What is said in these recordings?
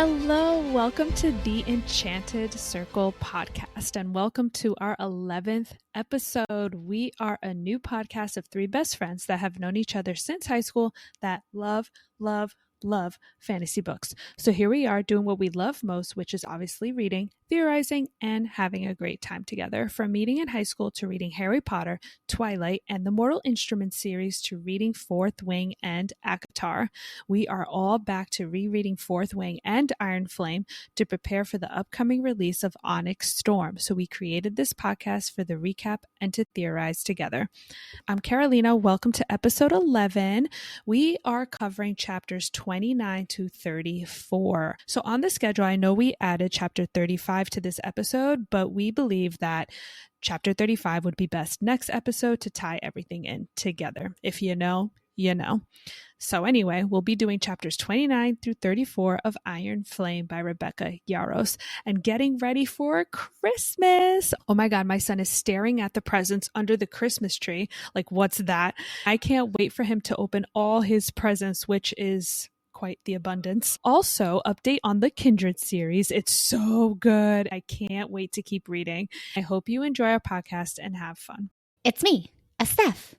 Hello, welcome to the Enchanted Circle podcast, and welcome to our 11th episode. We are a new podcast of three best friends that have known each other since high school that love fantasy books. So here we are doing what we love most, which is obviously reading, theorizing, and having a great time together. From meeting in high school to reading Harry Potter, Twilight, and the Mortal Instruments series to reading Fourth Wing and ACOTAR, we are all back to rereading Fourth Wing and Iron Flame to prepare for the upcoming release of Onyx Storm. So we created this podcast for the recap and to theorize together. I'm Carolina. Welcome to episode 11. We are covering chapters 29 to 34. So on the schedule, I know we added chapter 35 to this episode, but we believe that chapter 35 would be best next episode to tie everything in together. If you know, you know. So anyway, we'll be doing chapters 29 through 34 of Iron Flame by Rebecca Yarros and getting ready for Christmas. Oh my God, my son is staring at the presents under the Christmas tree. Like, what's that? I can't wait for him to open all his presents, which is quite the abundance. Also, update on the Kindred series. It's so good. I can't wait to keep reading. I hope you enjoy our podcast and have fun. It's me, Steph.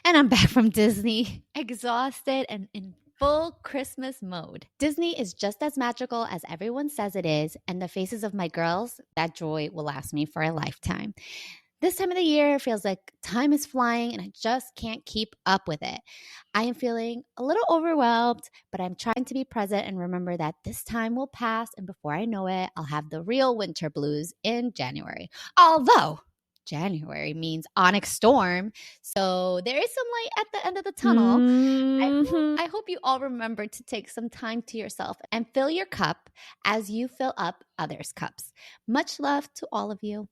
And I'm back from Disney, exhausted and in full Christmas mode. Disney is just as magical as everyone says it is, and the faces of my girls, that joy will last me for a lifetime. This time of the year feels like time is flying and I just can't keep up with it. I am feeling a little overwhelmed, but I'm trying to be present and remember that this time will pass, and before I know it, I'll have the real winter blues in January. Although January means Onyx Storm, so there is some light at the end of the tunnel. I hope you all remember to take some time to yourself and fill your cup as you fill up others' cups. Much love to all of you.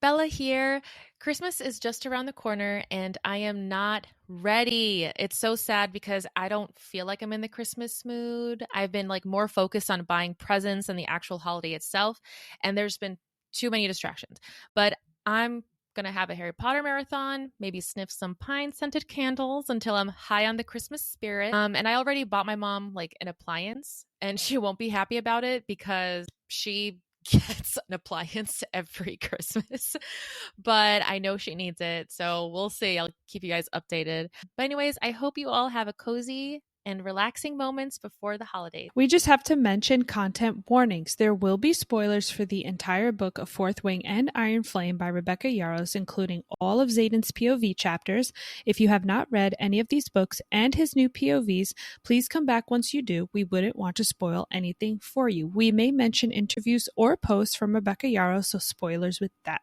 Bella here. Christmas is just around the corner and I am not ready. It's so sad because I don't feel like I'm in the Christmas mood. I've been more focused on buying presents than the actual holiday itself, and there's been too many distractions. But I'm going to have a Harry Potter marathon, maybe sniff some pine-scented candles until I'm high on the Christmas spirit. And I already bought my mom an appliance, and she won't be happy about it because she gets an appliance every Christmas. But I know she needs it, so we'll see. I'll keep you guys updated. But anyways, I hope you all have a cozy and relaxing moments before the holidays. We just have to mention content warnings. There will be spoilers for the entire book of Fourth Wing and Iron Flame by Rebecca Yarros, including all of Xaden's POV chapters. If you have not read any of these books and his new POVs, please come back once you do. We wouldn't want to spoil anything for you. We may mention interviews or posts from Rebecca Yarros, so spoilers with that.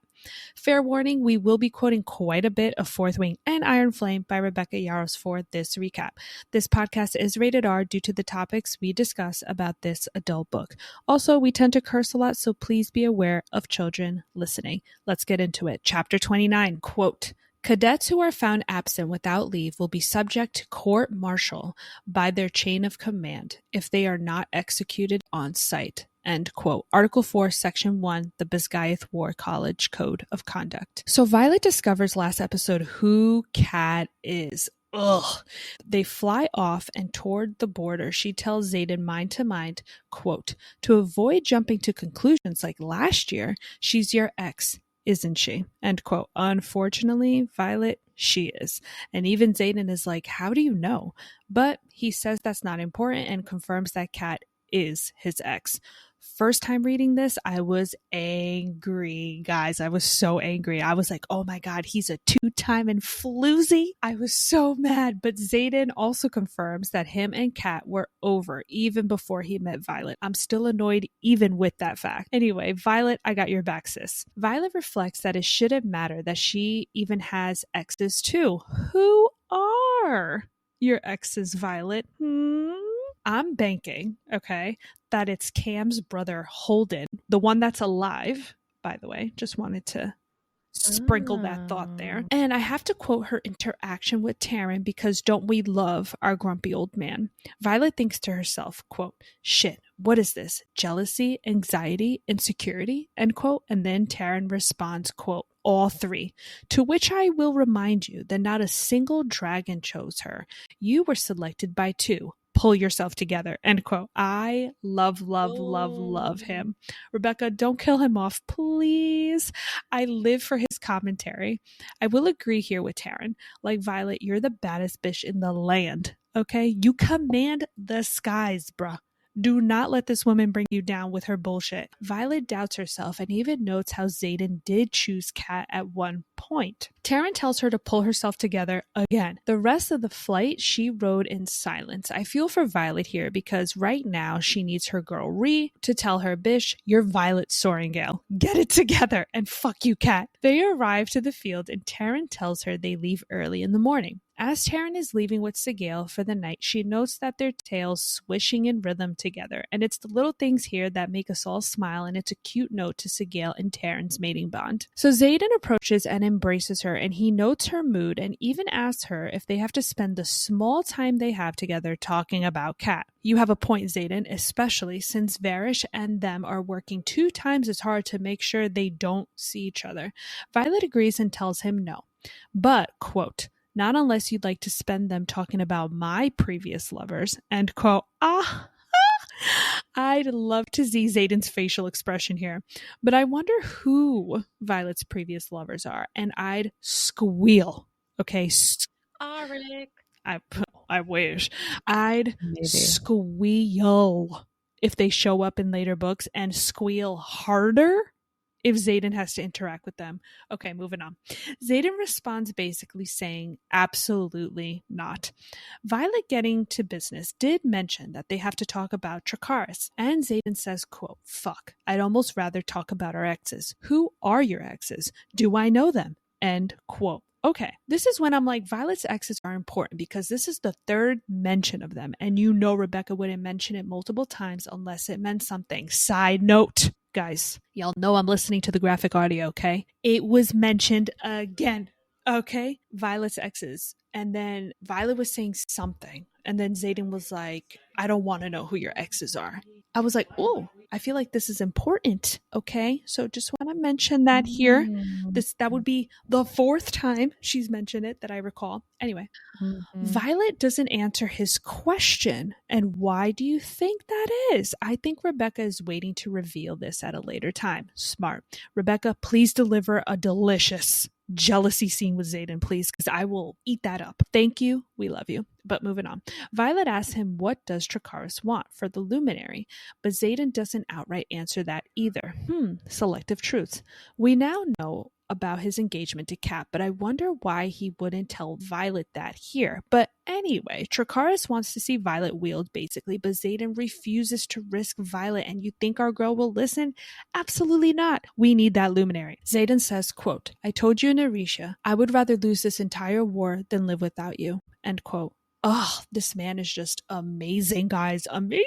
Fair warning, we will be quoting quite a bit of Fourth Wing and Iron Flame by Rebecca Yarros for this recap. This podcast is rated R due to the topics we discuss about this adult book. Also, we tend to curse a lot, so please be aware of children listening. Let's get into it. Chapter 29, quote, "Cadets who are found absent without leave will be subject to court-martial by their chain of command if they are not executed on site." End quote. Article 4, Section 1, the Bisgayeth War College Code of Conduct. So Violet discovers last episode who Cat is. Ugh. They fly off, and toward the border, she tells Xaden mind to mind, quote, "To avoid jumping to conclusions like last year, she's your ex, isn't she?" End quote. Unfortunately, Violet, she is. And even Xaden is like, how do you know? But he says that's not important and confirms that Cat is his ex. First time reading this, I was angry, guys. I was so angry. I was like, oh my God, he's a two-time and floozy. I was so mad. But Xaden also confirms that him and Kat were over even before he met Violet. I'm still annoyed even with that fact. Anyway, Violet, I got your back, sis. Violet reflects that it shouldn't matter that she even has exes too. Who are your exes, Violet? I'm banking, okay, that it's Cam's brother, Holden, the one that's alive, by the way. Just wanted to sprinkle that thought there. And I have to quote her interaction with Tairn because don't we love our grumpy old man? Violet thinks to herself, quote, "Shit, what is this? Jealousy, anxiety, insecurity?" End quote. And then Tairn responds, quote, "All three. To which I will remind you that not a single dragon chose her. You were selected by two. pull yourself together, end quote. I love him. Rebecca, don't kill him off, please. I live for his commentary. I will agree here with Tairn. Like Violet, you're the baddest bitch in the land, okay? You command the skies, bruh. Do not let this woman bring you down with her bullshit. Violet doubts herself and even notes how Xaden did choose Kat at one point. Tairn tells her to pull herself together again. The rest of the flight, she rode in silence. I feel for Violet here because right now she needs her girl Ree to tell her, bish, you're Violet Soaringale. Get it together and fuck you, Kat. They arrive to the field and Tairn tells her they leave early in the morning. As Tairn is leaving with Sigale for the night, she notes that their tails swishing in rhythm together, and it's the little things here that make us all smile, and it's a cute note to Sigale and Tairn's mating bond. So Xaden approaches and embraces her, and he notes her mood and even asks her if they have to spend the small time they have together talking about Kat. You have a point, Xaden, especially since Varrish and them are working 2 times as hard to make sure they don't see each other. Violet agrees and tells him no. But, quote, not unless you'd like to spend them talking about my previous lovers, end quote. I'd love to see Xaden's facial expression here, but I wonder who Violet's previous lovers are, and I'd squeal. Okay, Rick. I wish. I'd squeal if they show up in later books and squeal harder if Xaden has to interact with them. Okay, moving on. Xaden responds basically saying, absolutely not. Violet, getting to business, did mention that they have to talk about Trakaris, and Xaden says, quote, fuck, I'd almost rather talk about our exes. Who are your exes? Do I know them? End quote. Okay, this is when I'm like, Violet's exes are important because this is the 3rd mention of them, and you know Rebecca wouldn't mention it multiple times unless it meant something. Side note, guys, y'all know I'm listening to the graphic audio, okay? It was mentioned again, okay? Violet's exes. And then Violet was saying something, and then Xaden was like, I don't want to know who your exes are. I was like, oh, I feel like this is important, okay? So just want to mention that here. That would be the 4th time she's mentioned it that I recall. Anyway, Violet doesn't answer his question. And why do you think that is? I think Rebecca is waiting to reveal this at a later time. Smart. Rebecca, please deliver a delicious jealousy scene with Xaden, please, because I will eat that up. Thank you. We love you. But moving on. Violet asks him, what does Trakaris want for the Luminary? But Xaden doesn't outright answer that either. Selective truths. We now know about his engagement to Kat, but I wonder why he wouldn't tell Violet that here. But anyway, Trakaris wants to see Violet wield, basically, but Xaden refuses to risk Violet, and you think our girl will listen? Absolutely not. We need that Luminary. Xaden says, quote, I told you in Arisha, I would rather lose this entire war than live without you, end quote. Oh, this man is just amazing, guys. Amazing.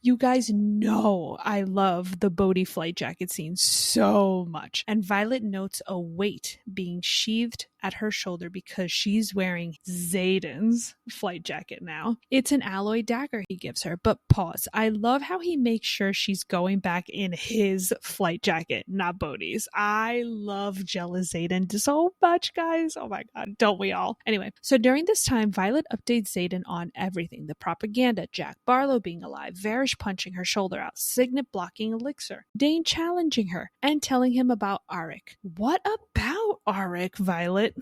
You guys know I love the Bodhi flight jacket scene so much. And Violet notes a weight being sheathed at her shoulder because she's wearing Xaden's flight jacket now. It's an alloy dagger he gives her, but pause. I love how he makes sure she's going back in his flight jacket, not Bodhi's. I love jealous Xaden so much, guys. Oh my God, don't we all? Anyway, so during this time, Violet updates Xaden on everything. The propaganda, Jack Barlow being alive, Varrish punching her shoulder out, Signet blocking Elixir, Dane challenging her, and telling him about Arik. What about Arik, Violet?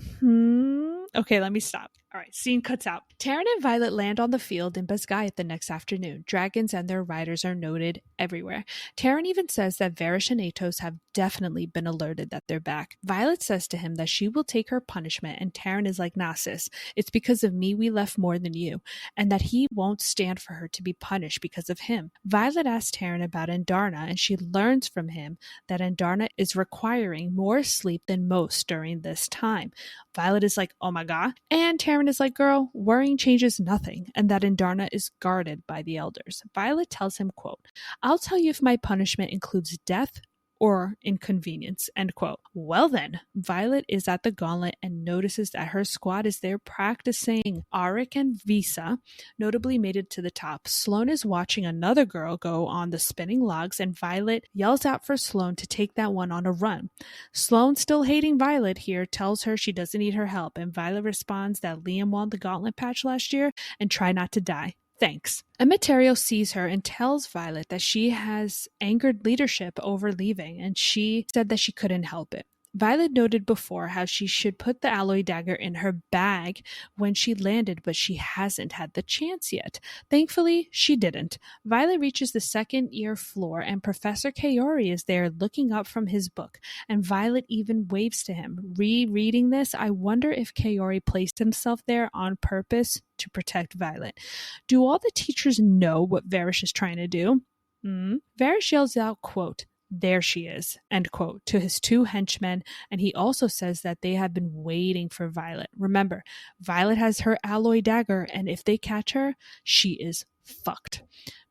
Okay, let me stop. All right, scene cuts out. Tairn and Violet land on the field in Basgayat the next afternoon. Dragons and their riders are noted everywhere. Tairn even says that Varrish and Atos have definitely been alerted that they're back. Violet says to him that she will take her punishment, and Tairn is like, nah sis, it's because of me we left more than you, and that he won't stand for her to be punished because of him. Violet asks Tairn about Andarna, and she learns from him that Andarna is requiring more sleep than most during this time. Violet is like, oh my God. And Tairn is like, girl, worrying changes nothing, and that Andarna is guarded by the elders. Violet tells him, quote, I'll tell you if my punishment includes death or inconvenience, end quote. Well then, Violet is at the gauntlet and notices that her squad is there practicing. Arik and Visa notably made it to the top. Sloane is watching another girl go on the spinning logs, and Violet yells out for Sloane to take that one on a run. Sloane, still hating Violet here, tells her she doesn't need her help, and Violet responds that Liam won the gauntlet patch last year and try not to die. Thanks. Immaterial sees her and tells Violet that she has angered leadership over leaving, and she said that she couldn't help it. Violet noted before how she should put the alloy dagger in her bag when she landed, but she hasn't had the chance yet. Thankfully, she didn't. Violet reaches the second-year floor, and Professor Kaori is there looking up from his book, and Violet even waves to him. Rereading this, I wonder if Kaori placed himself there on purpose to protect Violet. Do all the teachers know what Varrish is trying to do? Varrish yells out, quote, "There she is," end quote, to his two henchmen, and he also says that they have been waiting for Violet. Remember, Violet has her alloy dagger, and if they catch her, she is fucked.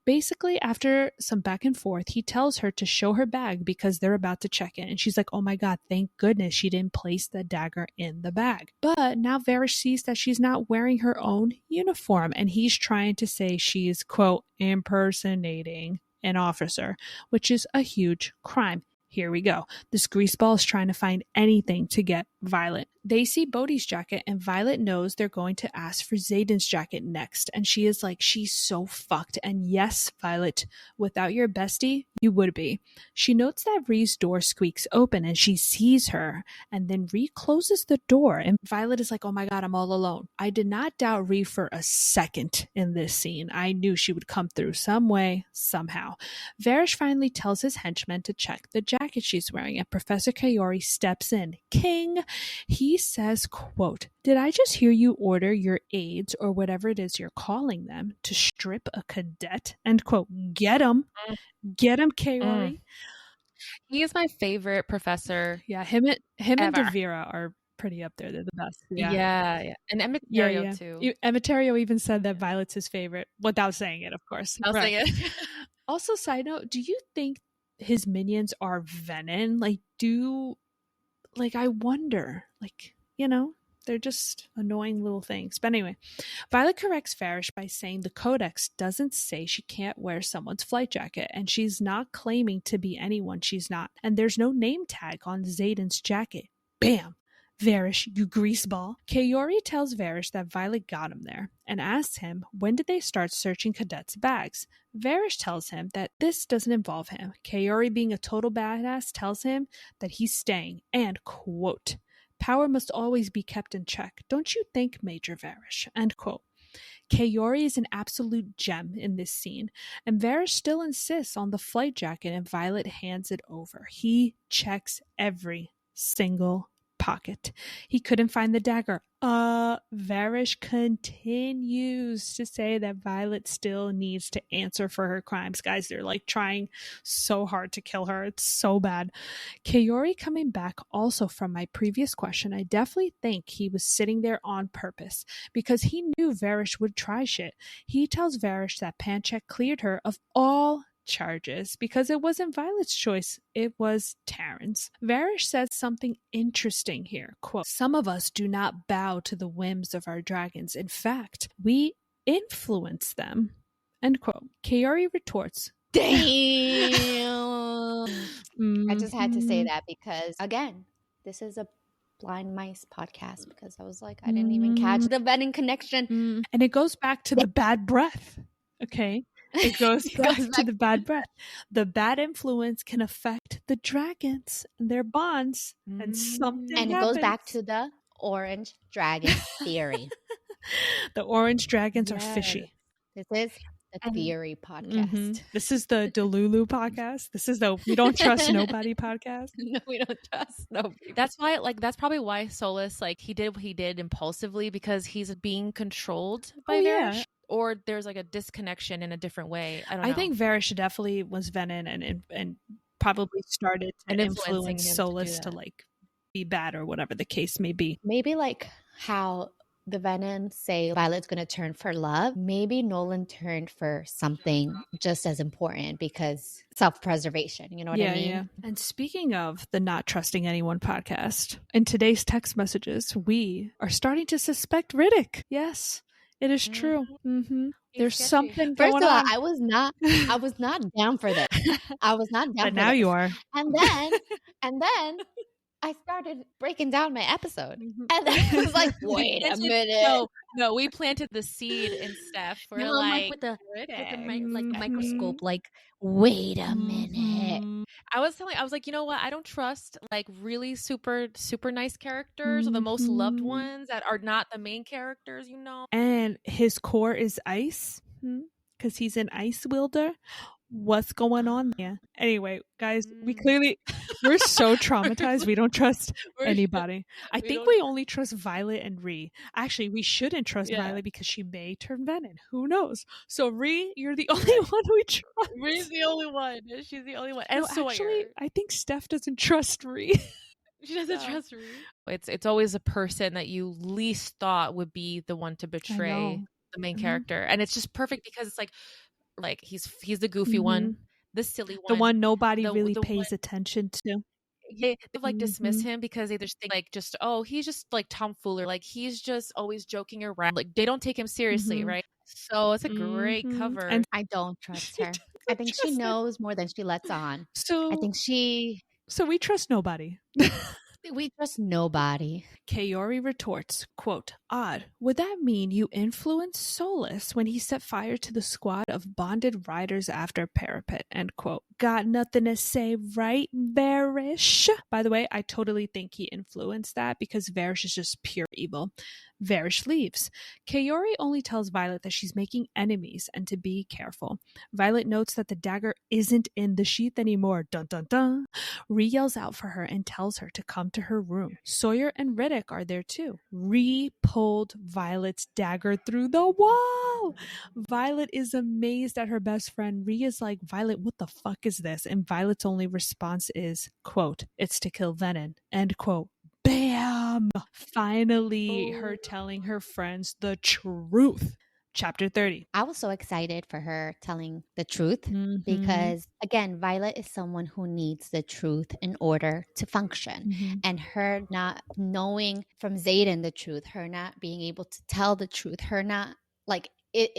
Basically, after some back and forth, he tells her to show her bag because they're about to check it. And she's like, oh my God, thank goodness she didn't place the dagger in the bag. But now Varrish sees that she's not wearing her own uniform, and he's trying to say she's, quote, impersonating an officer, which is a huge crime. Here we go. This greaseball is trying to find anything to get Violet. They see Bodhi's jacket, and Violet knows they're going to ask for Xaden's jacket next. And she is like, she's so fucked. And yes, Violet, without your bestie, you would be. She notes that Rhee's door squeaks open, and she sees her. And then Rhee closes the door, and Violet is like, oh my God, I'm all alone. I did not doubt Rhee for a second in this scene. I knew she would come through some way, somehow. Varrish finally tells his henchmen to check the jacket she's wearing, and Professor Kaori steps in. King! He says, quote, did I just hear you order your aides, or whatever it is you're calling them, to strip a cadet? End quote. Get him. Get him, Kaori. He is my favorite professor. Yeah, him and ever. Devira are pretty up there. They're the best. Yeah. And Emetario too. Emetario even said that Violet's his favorite, without saying it, of course. I'll say it. Also, side note, do you think his minions are venom? I wonder, they're just annoying little things. But anyway, Violet corrects Varrish by saying the codex doesn't say she can't wear someone's flight jacket, and she's not claiming to be anyone she's not. And there's no name tag on Xaden's jacket. Bam! Varrish, you greaseball. Kaori tells Varrish that Violet got him there and asks him when did they start searching cadets' bags. Varrish tells him that this doesn't involve him. Kaori, being a total badass, tells him that he's staying and, quote, power must always be kept in check. Don't you think, Major Varrish? End quote. Kaori is an absolute gem in this scene, and Varrish still insists on the flight jacket, and Violet hands it over. He checks every single pocket. He couldn't find the dagger. Varrish continues to say that Violet still needs to answer for her crimes. Guys, they're trying so hard to kill her. It's so bad. Kaori coming back also from my previous question, I definitely think he was sitting there on purpose because he knew Varrish would try shit. He tells Varrish that Panchek cleared her of all charges because it wasn't Violet's choice, it was Tairn's. Varrish says something interesting here. Quote, some of us do not bow to the whims of our dragons. In fact, we influence them. End quote. Kaori retorts, damn. I just had to say that because, again, this is a blind mice podcast because I was like, I didn't even catch the vetting connection. And it goes back to the bad breath. Okay. It goes back to the bad breath. The bad influence can affect the dragons and their bonds, and something And happens. It goes back to the orange dragon theory. The orange dragons are fishy. This is the theory podcast. This is the Delulu podcast. This is the We Don't Trust Nobody podcast. No, we don't trust nobody. That's why, that's probably why Solus, he did what he did impulsively, because he's being controlled by Varrish. Yeah. Or there's a disconnection in a different way. I don't know. I think Varrish definitely was venom and probably started to influence Solus to be bad or whatever the case may be. Maybe how the Venom say Violet's going to turn for love. Maybe Nolan turned for something just as important because self-preservation. You know what I mean? Yeah. And speaking of the Not Trusting Anyone podcast, in today's text messages, we are starting to suspect Ridoc. Yes. It is true. There's something going on. First of all, I was not down for this. I was not down but for now this. You are. And then I started breaking down my episode. Mhm. And I was like, wait a minute. No, we planted the seed in Steph. We're No, I'm like like, with the Ridoc. microscope, like, wait a minute. Mhm. I was like, you know what? I don't trust like really super nice characters or the most loved Mhm. ones that are not the main characters, you know. And his core is ice because he's an ice wielder. What's going on there? Anyway, guys, we're so traumatized. We don't trust anybody. I think we only trust Violet and Ree. Actually, we shouldn't trust Violet because she may turn venom. Who knows? So Ree, you're the only one we trust. Ree's the only one. She's the only one. And No, Sawyer. actually, I think Steph doesn't trust Ree. She doesn't trust Ree. It's always a person that you least thought would be the one to betray the main character, and it's just perfect because it's like he's the goofy one, the silly one, the one nobody really the pays attention to. They like dismiss him because they just think like just he's just like tomfoolery, like he's just always joking around, like they don't take him seriously, right? So it's a great cover. And I don't trust her. I think she knows more than she lets on. I think So we trust nobody. We trust nobody. Kaori retorts, quote, odd. Would that mean you influenced Solus when he set fire to the squad of bonded riders after Parapet, end quote. Got nothing to say, right, Varrish? By the way, I totally think he influenced that because Varrish is just pure evil. Varrish leaves. Kaori only tells Violet that she's making enemies and to be careful. Violet notes that the dagger isn't in the sheath anymore. Dun dun dun. Ree yells out for her and tells her to come to her room. Sawyer and Ridoc are there too. Ree pulled Violet's dagger through the wall. Violet is amazed at her best friend. Ree is like, Violet, what the fuck is this? And Violet's only response is, quote, it's to kill venom, end quote. Bam! Finally, her telling her friends the truth. Chapter 30. I was so excited for her telling the truth because, again, Violet is someone who needs the truth in order to function. And her not knowing from Xaden the truth, her not being able to tell the truth, her not like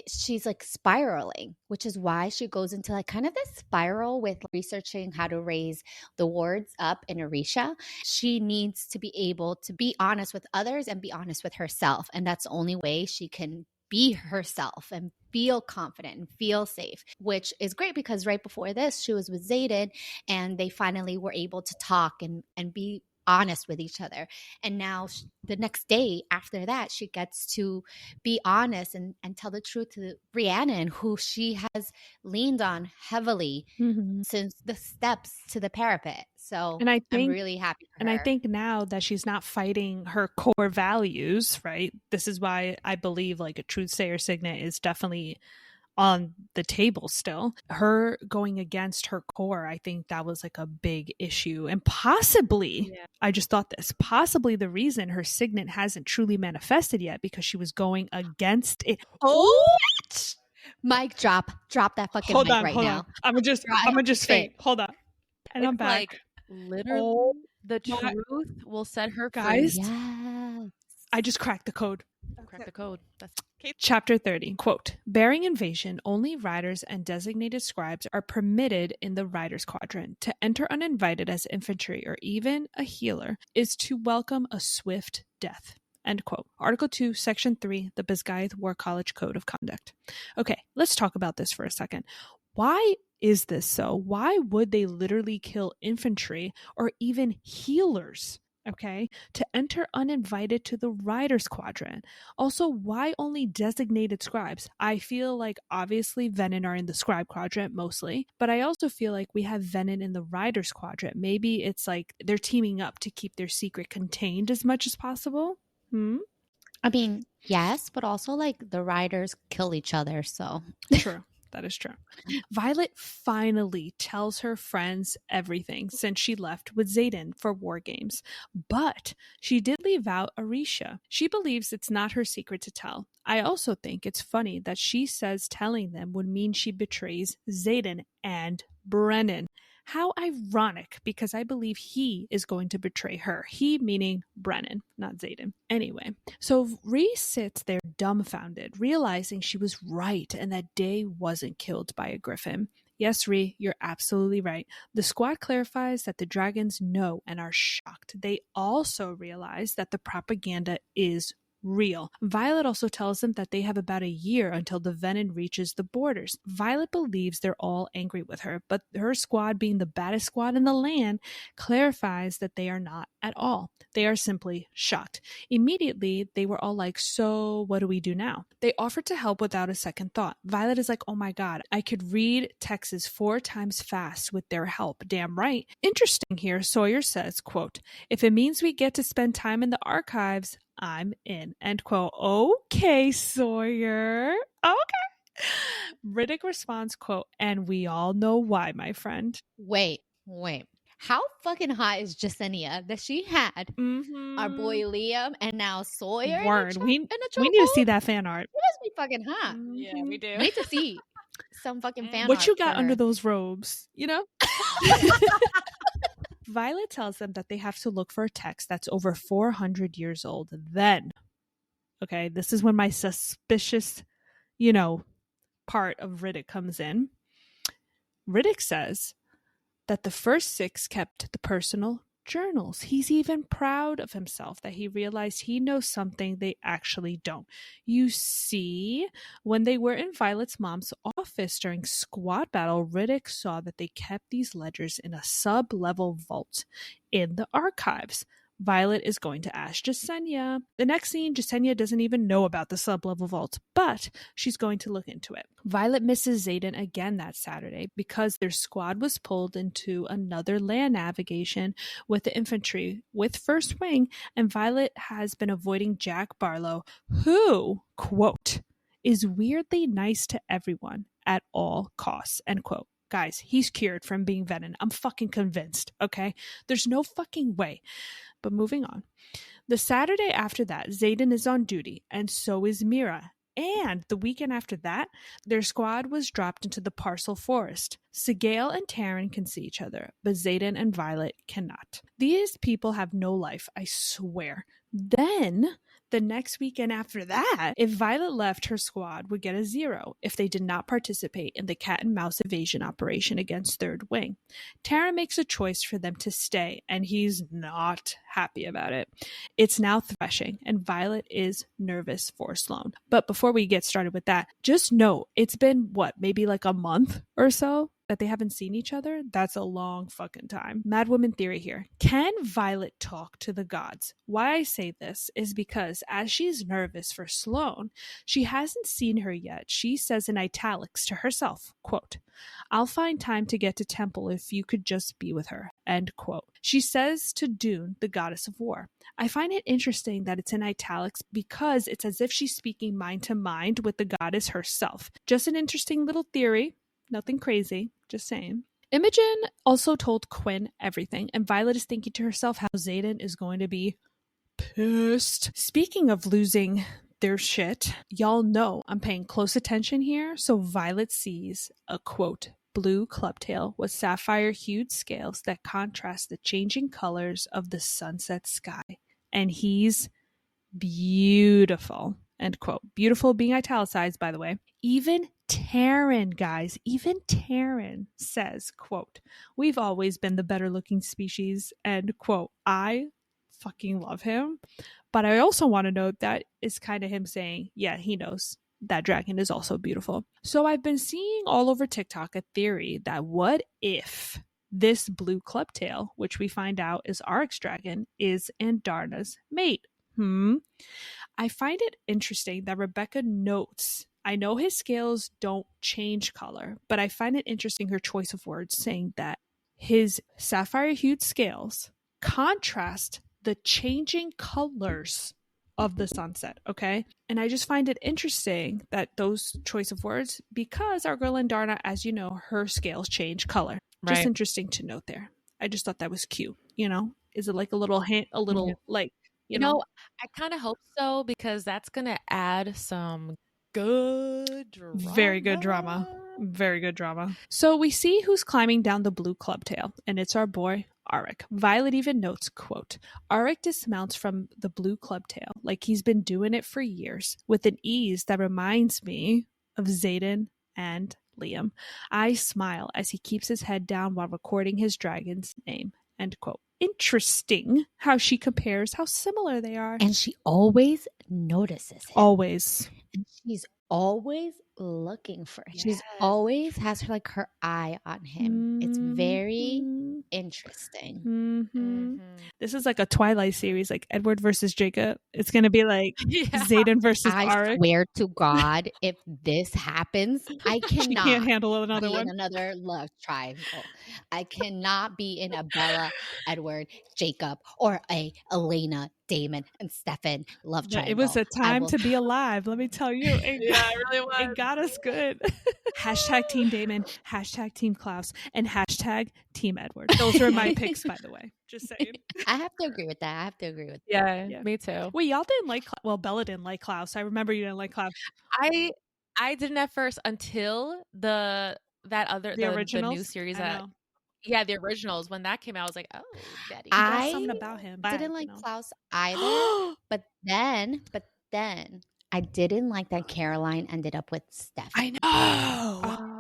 she's like spiraling, which is why she goes into like kind of this spiral with researching how to raise the wards up in Orisha. She needs to be able to be honest with others and be honest with herself. And that's the only way she can be herself and feel confident and feel safe, which is great because right before this, she was with Xaden and they finally were able to talk and be honest with each other. And now the next day after that, she gets to be honest and tell the truth to Rhiannon, who she has leaned on heavily since the steps to the parapet. So I'm really happy for her. And I think now that she's not fighting her core values, right? This is why I believe like a Truthsayer signet is definitely on the table still. Her going against her core, I think that was like a big issue. And possibly, I just thought this, possibly the reason her signet hasn't truly manifested yet because she was going against it. What? Mic drop. Drop that fucking mic right now. I'm gonna just faint. Hold on. And it's I'm back. Like literally the truth will set her free. Guys, yes. I just cracked the code. Crack the code. That's Chapter 30, quote, bearing invasion, only riders and designated scribes are permitted in the riders quadrant. To enter uninvited as infantry or even a healer is to welcome a swift death. End quote. Article 2, Section 3, the Bisgayth War College Code of Conduct. Okay, let's talk about this for a second. Why is this so? Why would they literally kill infantry or even healers? Okay, to enter uninvited to the riders quadrant. Also, why only designated scribes? I feel like obviously Venin are in the scribe quadrant mostly, but I also feel like we have Venin in the riders quadrant. Maybe it's like they're teaming up to keep their secret contained as much as possible. I mean, yes, but also like the riders kill each other, so true. That is true. Violet finally tells her friends everything since she left with Xaden for war games. But she did leave out Orisha. She believes it's not her secret to tell. I also think it's funny that she says telling them would mean she betrays Xaden and Brennan. How ironic, because I believe he is going to betray her. He meaning Brennan, not Xaden. Anyway, so Ree sits there dumbfounded, realizing she was right and that Day wasn't killed by a griffin. Yes, Ree, you're absolutely right. The squad clarifies that the dragons know and are shocked. They also realize that the propaganda is real. Violet also tells them that they have about a year until the venom reaches the borders. Violet believes they're all angry with her, but her squad, being the baddest squad in the land, clarifies that they are not at all. They are simply shocked. Immediately, they were all like, so what do we do now? They offered to help without a second thought. Violet is like, oh my god, I could read texts 4 times fast with their help. Damn right. Interesting here, Sawyer says, quote, if it means we get to spend time in the archives, I'm in, end quote. Okay, Sawyer. Okay. Ridoc responds, quote, and we all know why, my friend. Wait. How fucking hot is Jasenia that she had our boy Liam and now Sawyer Word. We need to chokehold? see that fan art. It must be fucking hot. Yeah, we do. I need to see some fucking fan What art you got for under her. those robes, you know? Violet tells them that they have to look for a text that's over 400 years old. Then, okay, this is when my suspicious, part of Ridoc comes in. Ridoc says that the first 6 kept the personal journals. He's even proud of himself that he realized he knows something they actually don't. You see, when they were in Violet's mom's office during squad battle, Ridoc saw that they kept these ledgers in a sub-level vault in the archives. Violet is going to ask Jasenia. The next scene, Jasenia doesn't even know about the sub-level vault, but she's going to look into it. Violet misses Xaden again that Saturday because their squad was pulled into another land navigation with the infantry with First Wing, and Violet has been avoiding Jack Barlow, who, quote, is weirdly nice to everyone at all costs, end quote. Guys, he's cured from being venom. I'm fucking convinced, okay? There's no fucking way. But moving on. The Saturday after that, Xaden is on duty, and so is Mira. And the weekend after that, their squad was dropped into the Parcel Forest. Sigale and Tairn can see each other, but Xaden and Violet cannot. These people have no life, I swear. Then, the next weekend after that, if Violet left, her squad would get a 0 if they did not participate in the cat and mouse evasion operation against Third Wing. Tairn makes a choice for them to stay, and he's not happy about it. It's now Threshing, and Violet is nervous for Sloane. But before we get started with that, just know it's been, maybe like a month or so that they haven't seen each other? That's a long fucking time. Mad Woman theory here. Can Violet talk to the gods? Why I say this is because as she's nervous for Sloane, she hasn't seen her yet. She says in italics to herself, quote, I'll find time to get to temple if you could just be with her, end quote. She says to Dune, the goddess of war. I find it interesting that it's in italics because it's as if she's speaking mind to mind with the goddess herself. Just an interesting little theory. Nothing crazy, just saying. Imogen also told Quinn everything, and Violet is thinking to herself how Xaden is going to be pissed. Speaking of losing their shit, y'all know I'm paying close attention here, so Violet sees a, quote, blue clubtail with sapphire-hued scales that contrast the changing colors of the sunset sky. And he's beautiful, end quote. Beautiful being italicized, by the way. Even Tairn, guys, even Tairn says, quote, we've always been the better looking species, end quote. I fucking love him. But I also want to note that it's kind of him saying, yeah, he knows that dragon is also beautiful. So I've been seeing all over TikTok a theory that what if this blue clubtail, which we find out is Oryx dragon, is Andarna's mate? I find it interesting that Rebecca notes, I know his scales don't change color, but I find it interesting her choice of words saying that his sapphire-hued scales contrast the changing colors of the sunset, okay? And I just find it interesting that those choice of words, because our girl Andarna, as you know, her scales change color. Just Right. interesting to note there. I just thought that was cute, you know? Is it like a little hint, a little like, you know? I kind of hope so because that's going to add some good drama. Very good drama. Very good drama. So we see who's climbing down the blue clubtail, and it's our boy, Arik. Violet even notes, quote, Arik dismounts from the blue clubtail like he's been doing it for years with an ease that reminds me of Xaden and Liam. I smile as he keeps his head down while recording his dragon's name. End quote. Interesting how she compares how similar they are. And she always notices him. Always. And she's always looking for him. She's Yes. always has her like her eye on him. It's very interesting. Mm-hmm. This is like a Twilight series, like Edward versus Jacob. It's going to be like Xaden versus I Arik. swear to God, if this happens, I cannot She can't handle another be one. in another love triangle. I cannot be in a Bella, Edward, Jacob, or a Elena, Damon, and Stefan love triangle. It was a time to be alive, let me tell you. Yeah, it really was. It got us good. Hashtag Team Damon, hashtag Team Klaus, and hashtag Team Edward. Those are my picks, by the way. Just saying. I have to agree with that. Yeah, me too. Wait, y'all didn't like well, Bella didn't like Klaus. I remember you didn't like Klaus. I didn't at first until the originals? new series I know. the originals. When that came out, I was like, oh, daddy. There's something about him. Didn't like Klaus either. but then I didn't like that Caroline ended up with Steph. I know.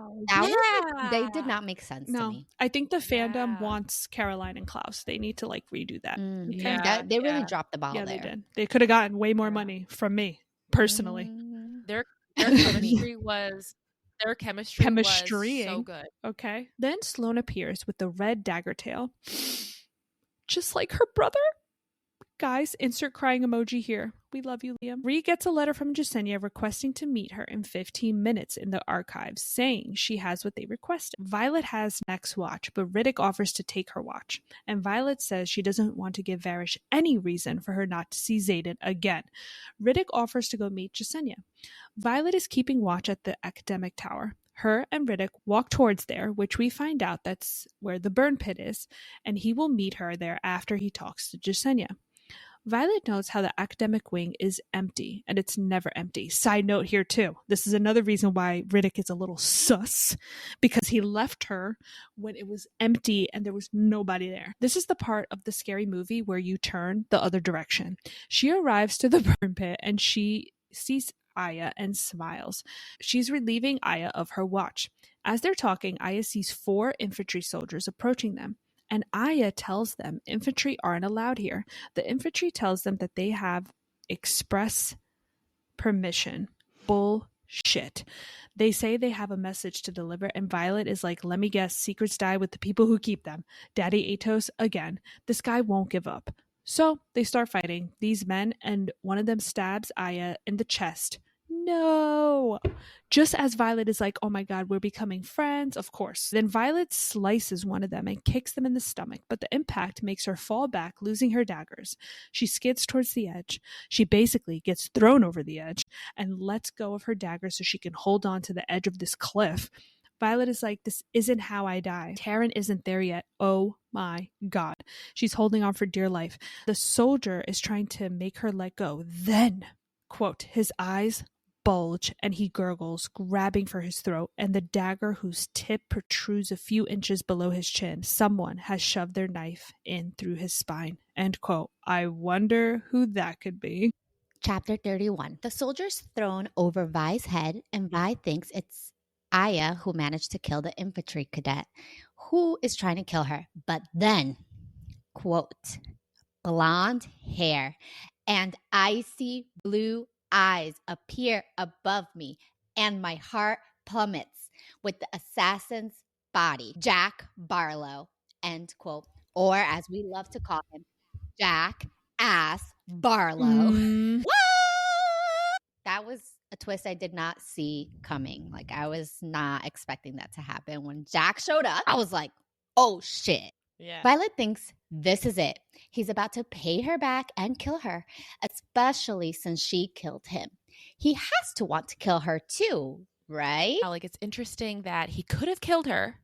They did not make sense to me. I think the fandom wants Caroline and Klaus. They need to like redo that. They really dropped the ball there. They did. They could have gotten way more money from me personally. Their chemistry was so good. Okay. Then Sloane appears with the red dagger tail, just like her brother. Guys, insert crying emoji here. We love you, Liam. Ree gets a letter from Jasenia requesting to meet her in 15 minutes in the archives, saying she has what they requested. Violet has next watch, but Ridoc offers to take her watch. And Violet says she doesn't want to give Varrish any reason for her not to see Xaden again. Ridoc offers to go meet Jasenia. Violet is keeping watch at the academic tower. Her and Ridoc walk towards there, which we find out that's where the burn pit is, and he will meet her there after he talks to Jasenia. Violet notes how the academic wing is empty, and it's never empty. Side note here, too. This is another reason why Ridoc is a little sus, because he left her when it was empty and there was nobody there. This is the part of the scary movie where you turn the other direction. She arrives to the burn pit, and she sees Aya and smiles. She's relieving Aya of her watch. As they're talking, Aya sees 4 infantry soldiers approaching them. And Aya tells them infantry aren't allowed here. The infantry tells them that they have express permission. Bullshit. They say they have a message to deliver, and Violet is like, let me guess, secrets die with the people who keep them. Daddy Atos again. This guy won't give up. So they start fighting, these men, and one of them stabs Aya in the chest. No! Just as Violet is like, oh my god, we're becoming friends, of course. Then Violet slices one of them and kicks them in the stomach, but the impact makes her fall back, losing her daggers. She skids towards the edge. She basically gets thrown over the edge and lets go of her dagger so she can hold on to the edge of this cliff. Violet is like, this isn't how I die. Tairn isn't there yet. Oh my god. She's holding on for dear life. The soldier is trying to make her let go. Then, quote, his eyes bulge and he gurgles, grabbing for his throat, and the dagger whose tip protrudes a few inches below his chin. Someone has shoved their knife in through his spine. End quote. I wonder who that could be. Chapter 31. The soldier's thrown over Vi's head, and Vi thinks it's Aya who managed to kill the infantry cadet who is trying to kill her. But then, quote, blonde hair and icy blue eyes appear above me, and my heart plummets with the assassin's body, Jack Barlow, end quote. Or as we love to call him, Jack Ass Barlow. That was a twist I did not see coming. Like, I was not expecting that to happen. When Jack showed up, I was like, oh shit. Yeah. Violet thinks this is it. He's about to pay her back and kill her, especially since she killed him. He has to want to kill her too, right? Like, it's interesting that he could have killed her,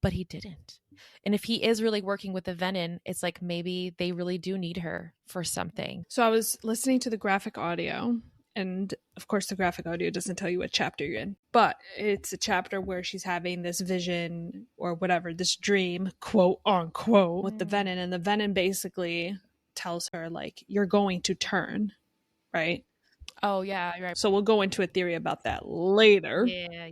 but he didn't. And if he is really working with the Venom, it's like maybe they really do need her for something. So I was listening to the graphic audio, and of course the graphic audio doesn't tell you what chapter you're in, but it's a chapter where she's having this vision or whatever, this dream, quote unquote, with the Venom, and the Venom basically tells her like, you're going to turn, right? Oh yeah, you're right. So we'll go into a theory about that later. Yeah.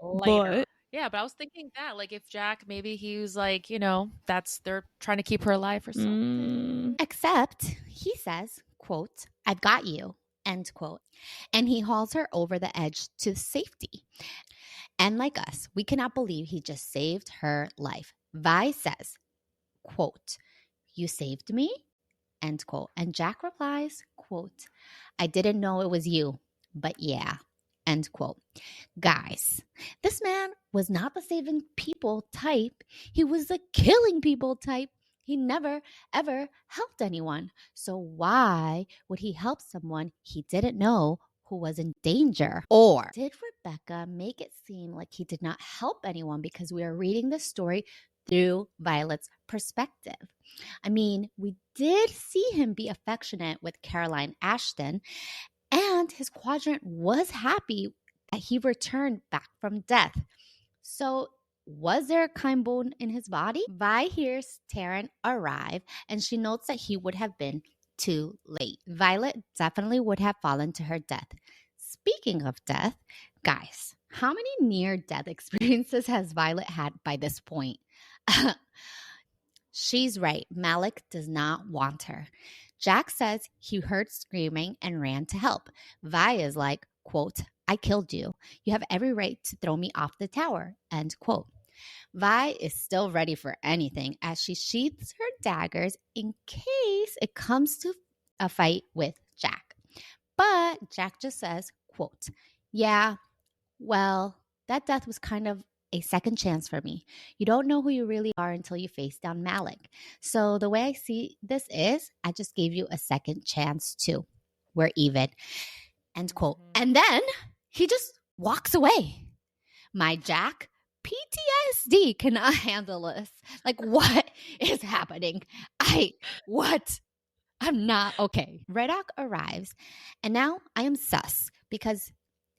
later. But Yeah, but I was thinking that, like, if Jack, maybe he was like, you know, they're trying to keep her alive or something. Except he says, quote, "I've got you," end quote. And he hauls her over the edge to safety. And like us, we cannot believe he just saved her life. Vi says, quote, "You saved me?" End quote. And Jack replies, quote, "I didn't know it was you, but yeah." End quote. Guys, this man was not the saving people type. He was the killing people type. He never, ever helped anyone. So why would he help someone he didn't know who was in danger? Or did Rebecca make it seem like he did not help anyone because we are reading this story through Violet's perspective? I mean, we did see him be affectionate with Caroline Ashton, and his quadrant was happy that he returned back from death. So, was there a kind bone in his body? Vi hears Tairn arrive, and she notes that he would have been too late. Violet definitely would have fallen to her death. Speaking of death, guys, how many near-death experiences has Violet had by this point? She's right. Malik does not want her. Jack says he heard screaming and ran to help. Vi is like, quote, "I killed you. You have every right to throw me off the tower," end quote. Vi is still ready for anything as she sheaths her daggers in case it comes to a fight with Jack. But Jack just says, quote, "Yeah, well, that death was kind of a second chance for me. You don't know who you really are until you face down Malik. So the way I see this is, I just gave you a second chance too. We're even," end quote. And then he just walks away. My Jack, PTSD cannot handle this. Like, what is happening? I'm not okay. Ridoc arrives, and now I am sus because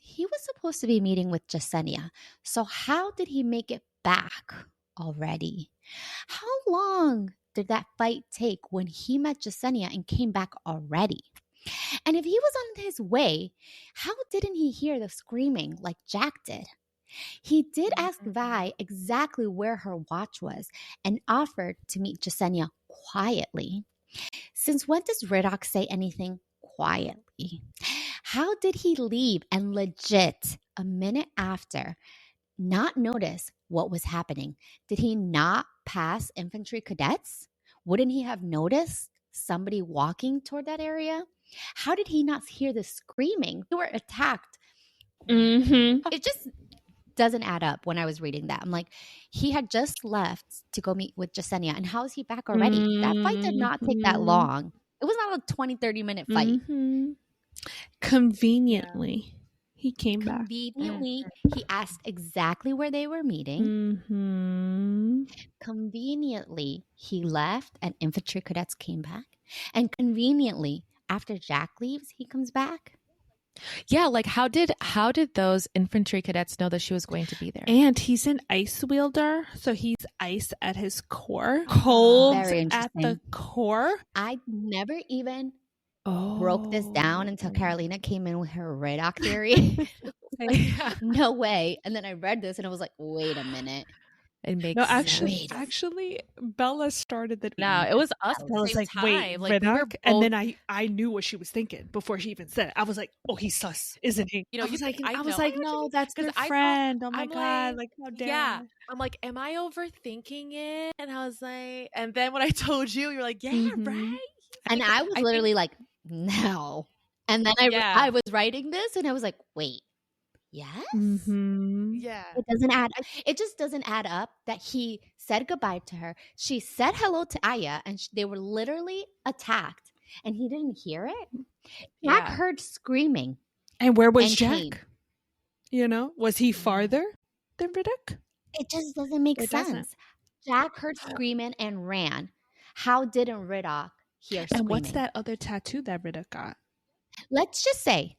he was supposed to be meeting with Jasenia. So how did he make it back already? How long did that fight take when he met Jasenia and came back already? And if he was on his way, how didn't he hear the screaming like Jack did? He did ask Vi exactly where her watch was and offered to meet Jasenia quietly. Since when does Ridoc say anything quietly? How did he leave and legit a minute after not notice what was happening? Did he not pass infantry cadets? Wouldn't he have noticed somebody walking toward that area? How did he not hear the screaming? They were attacked. It just doesn't add up when I was reading that. I'm like, he had just left to go meet with Jasenia, and how is he back already? That fight did not take that long. It was not a 20-30 minute fight. Conveniently, he came back. Conveniently, he asked exactly where they were meeting. Conveniently, he left and infantry cadets came back. And conveniently, after Jack leaves, he comes back. Yeah, like how did those infantry cadets know that she was going to be there? And he's an ice wielder, so he's ice at his core, cold at the core. I never even broke this down until Carolina came in with her Ridoc theory. No way. And then I read this and I was like, wait a minute. It makes no, actually, Bella started the. No, it was us. I was like, wait, like, Ridoc, and then I knew what she was thinking before she even said it. I was like, oh, he's sus, isn't he? You know, I was like, no, that's their friend. Oh my god, like how dare? Yeah, I'm like, am I overthinking it? And I was like, and then when I told you, you're like, yeah, right. And I was literally like, no. And then I was writing this, and I was like, wait. Yes. Yeah. It doesn't add. It just doesn't add up that he said goodbye to her. She said hello to Aya, and they were literally attacked, and he didn't hear it. Jack heard screaming. And where was Jack? Came. You know, was he farther than Ridoc? It just doesn't make sense. Jack heard screaming and ran. How didn't Ridoc hear screaming? And what's that other tattoo that Ridoc got? Let's just say.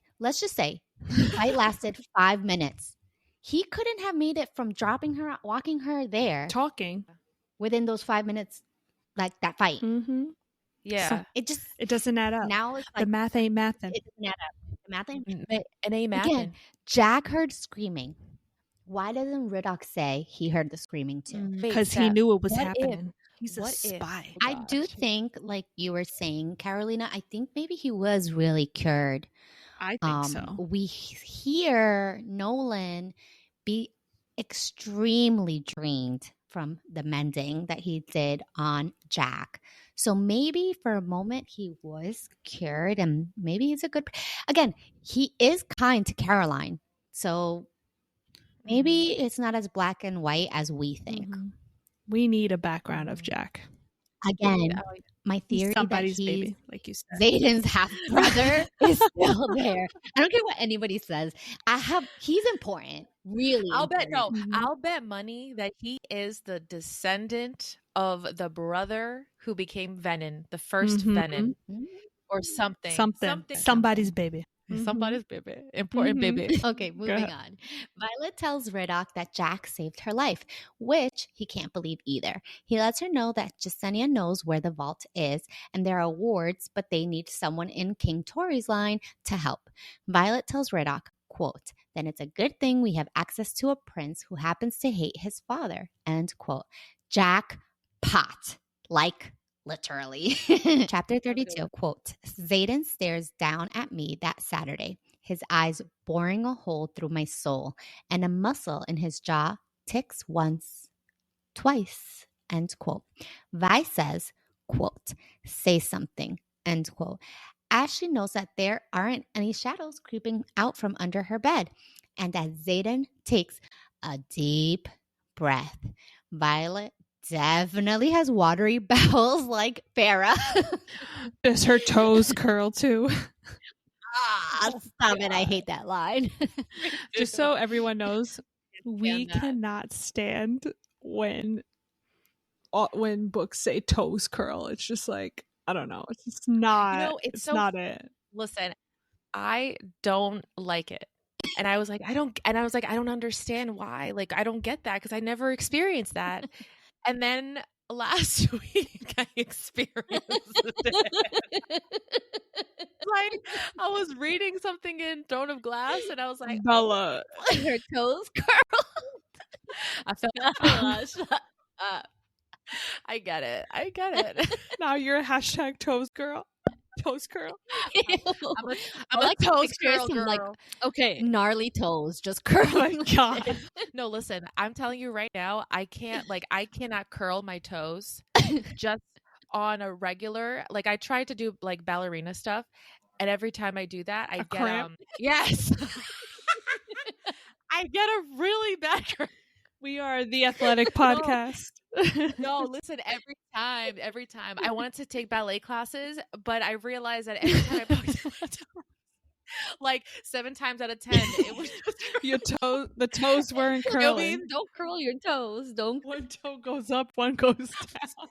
The fight lasted 5 minutes. He couldn't have made it from dropping her, walking her there, talking within those 5 minutes, like that fight. Yeah, so it doesn't add up. Now it's like the math ain't mathin'. It doesn't add up. The math ain't. But it ain't mathin'. Again, Jack heard screaming. Why doesn't Ridoc say he heard the screaming too? Because he knew it was What if- happening. He's a what if- spy. I do think, like you were saying, Carolina, I think maybe he was really cured. I think so. We hear Nolan be extremely drained from the mending that he did on Jack. So maybe for a moment he was cured, and maybe he's a good. Again, he is kind to Caroline, so maybe it's not as black and white as we think. Mhm. We need a background of Jack. Again, my He's theory that somebody's he's baby, like you said. Xaden's half brother is still there. I don't care what anybody says. He's important. Really, I'll bet important. I'll bet money that he is the descendant of the brother who became Venom, the 1st Venom, or something. Somebody's baby. Somebody's baby. Important baby. Okay, moving on. Violet tells Ridoc that Jack saved her life, which he can't believe either. He lets her know that Jasenia knows where the vault is, and there are wards, but they need someone in King Tori's line to help. Violet tells Ridoc, quote, then it's a good thing we have access to a prince who happens to hate his father, end quote. Jack pot. Like, literally. Chapter 32, quote, Xaden stares down at me that Saturday, his eyes boring a hole through my soul, and a muscle in his jaw ticks once, twice, end quote. Vi says, quote, say something, end quote, as she knows that there aren't any shadows creeping out from under her bed, and as Xaden takes a deep breath. Violet definitely has watery bowels like Farrah. Does her toes curl too? Stop it. I hate that line. Just so everyone knows, we cannot stand when books say toes curl. It's just like, I don't know. It's just not, it's not it. Listen, I don't like it. And I was like, I don't understand why. Like, I don't get that because I never experienced that. And then last week I experienced it. Like, I was reading something in Throne of Glass and I was like, Bella, her toes curled. I felt shut up. I get it. Now you're a hashtag toes girl. Toes curl. I'm a toes curl girl. Like, okay, gnarly toes just curling. Oh my God. No, listen, I'm telling you right now, I cannot curl my toes just on a regular. Like, I tried to do like ballerina stuff, and every time I do that, I get cramp? Yes. I get a really bad cramp. We are the athletic podcast. No, listen, every time I wanted to take ballet classes, but I realized that every time I poked my toe, like 7 times out of 10, it was just the toes weren't curling. Don't curl your toes. Don't. One toe goes up, one goes down.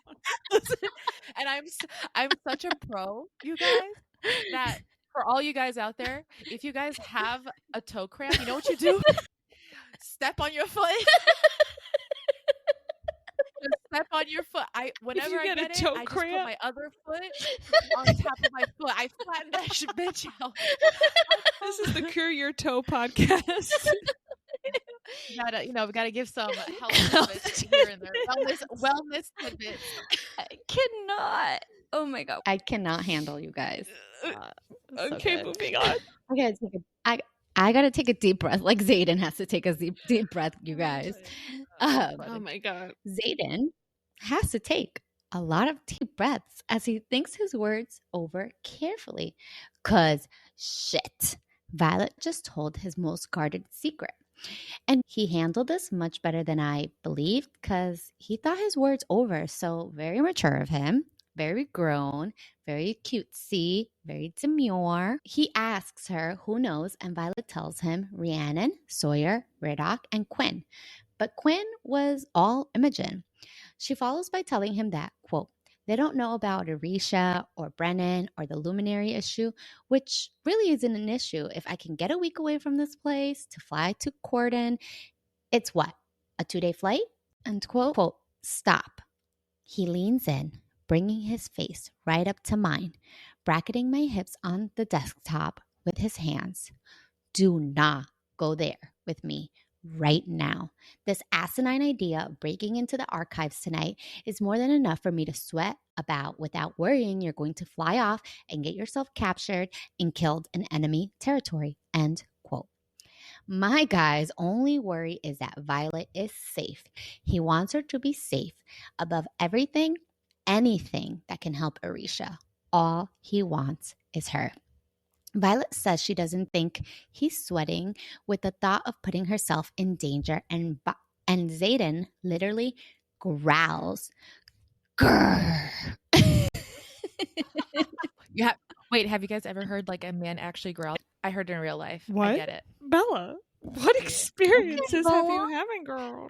Listen, and I'm such a pro, you guys, that for all you guys out there, if you guys have a toe cramp, you know what you do? Step on your foot. Just step on your foot. Whenever I get it, I just put my other foot on top of my foot. I flatten that bitch out. This is the Cure Your Toe podcast. We gotta give some health tidbits here and there. Wellness tidbits. I cannot. Oh my God. I cannot handle you guys. Okay, so moving on. I gotta take a deep breath. Like Xaden has to take a deep breath, you guys. Oh my God. Xaden has to take a lot of deep breaths as he thinks his words over carefully. Cause shit, Violet just told his most guarded secret. And he handled this much better than I believed because he thought his words over. So very mature of him, very grown, very cutesy, very demure. He asks her who knows, and Violet tells him Rhiannon, Sawyer, Ridoc, and Quinn. But Quinn was all Imogen. She follows by telling him that, quote, they don't know about Arisha or Brennan or the Luminary issue, which really isn't an issue. If I can get a week away from this place to fly to Corden, it's what? A 2-day flight? And quote, stop. He leans in, bringing his face right up to mine, bracketing my hips on the desktop with his hands. Do not go there with me. right now. This asinine idea of breaking into the archives tonight is more than enough for me to sweat about without worrying you're going to fly off and get yourself captured and killed in enemy territory. End quote. My guy's only worry is that Violet is safe. He wants her to be safe above everything, anything that can help Orisha. All he wants is her. Violet says she doesn't think he's sweating with the thought of putting herself in danger, and Xaden literally growls, "Grrr." Yeah. Wait, have you guys ever heard like a man actually growl? I heard it in real life. What? I get it. Bella, what experiences have you Bella. having, girl?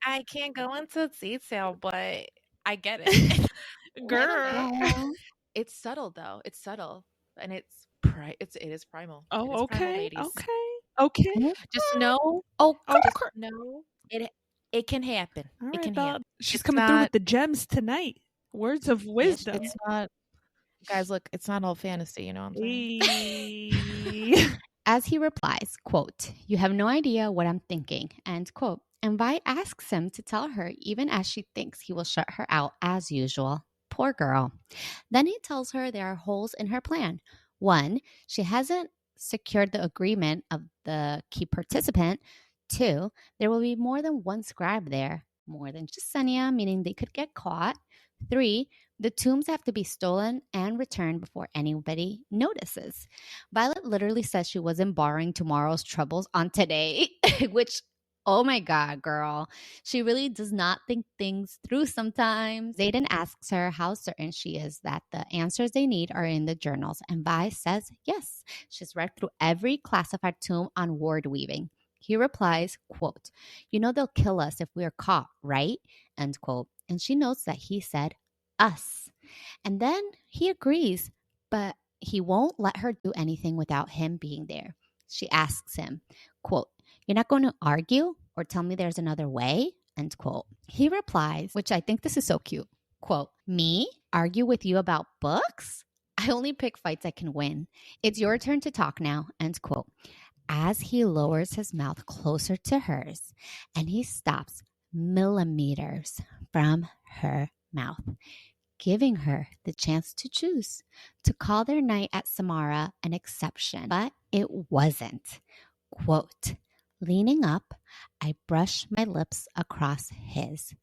I can't go into detail, but I get it. Girl. It's subtle though. It's subtle, and it is primal. Oh, It is primal, okay. ladies. Okay. Just know. Just know it can happen. All It right, can Bella. happen. She's It's coming through not- with the gems tonight. Words of wisdom. It's not, guys. Look, it's not all fantasy. You know what I'm saying? Hey. As he replies, quote, "You have no idea what I'm thinking," end quote. And Vi asks him to tell her even as she thinks he will shut her out as usual. Poor girl. Then he tells her there are holes in her plan. One, she hasn't secured the agreement of the key participant. Two, there will be more than one scribe there, more than just Senya, meaning they could get caught. Three, the tombs have to be stolen and returned before anybody notices. Violet literally says she wasn't borrowing tomorrow's troubles on today, which, oh my God, girl. She really does not think things through sometimes. Xaden asks her how certain she is that the answers they need are in the journals, and Vi says yes. She's read through every classified tomb on ward weaving. He replies, quote, "You know they'll kill us if we are caught, right?" End quote. And she notes that he said, "us." And then he agrees, but he won't let her do anything without him being there. She asks him, quote, "You're not going to argue or tell me there's another way?" End quote. He replies, which I think this is so cute, quote, "Me? Argue with you about books? I only pick fights I can win. It's your turn to talk now." End quote. As he lowers his mouth closer to hers and he stops millimeters from her mouth, giving her the chance to choose to call their night at Samara an exception. But it wasn't. Quote, "Leaning up, I brush my lips across his,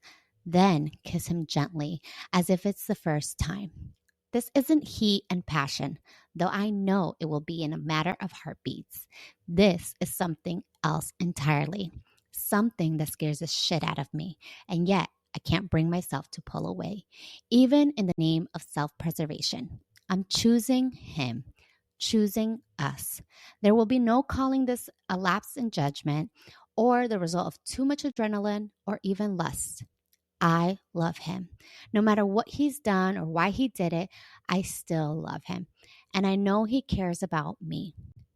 then kiss him gently as if it's the first time. This isn't heat and passion, though I know it will be in a matter of heartbeats. This is something else entirely, something that scares the shit out of me, and yet I can't bring myself to pull away, even in the name of self-preservation. I'm choosing him, choosing us. There will be no calling this a lapse in judgment or the result of too much adrenaline or even lust. I love him. No matter what he's done or why he did it, I still love him. And I know he cares about me.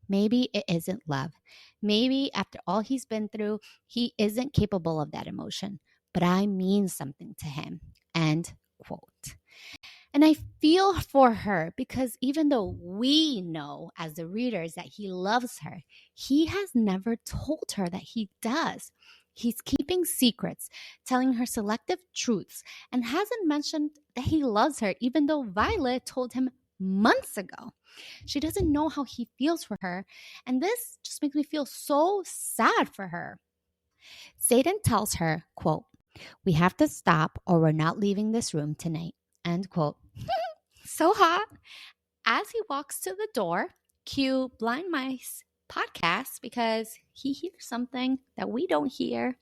Maybe it isn't love. Maybe after all he's been through, he isn't capable of that emotion. But I mean something to him." End quote. And I feel for her because even though we know as the readers that he loves her, he has never told her that he does. He's keeping secrets, telling her selective truths, and hasn't mentioned that he loves her, even though Violet told him months ago. She doesn't know how he feels for her, and this just makes me feel so sad for her. Xaden tells her, quote, "We have to stop or we're not leaving this room tonight." End quote. So hot. As he walks to the door, cue Blind Mice podcast because he hears something that we don't hear.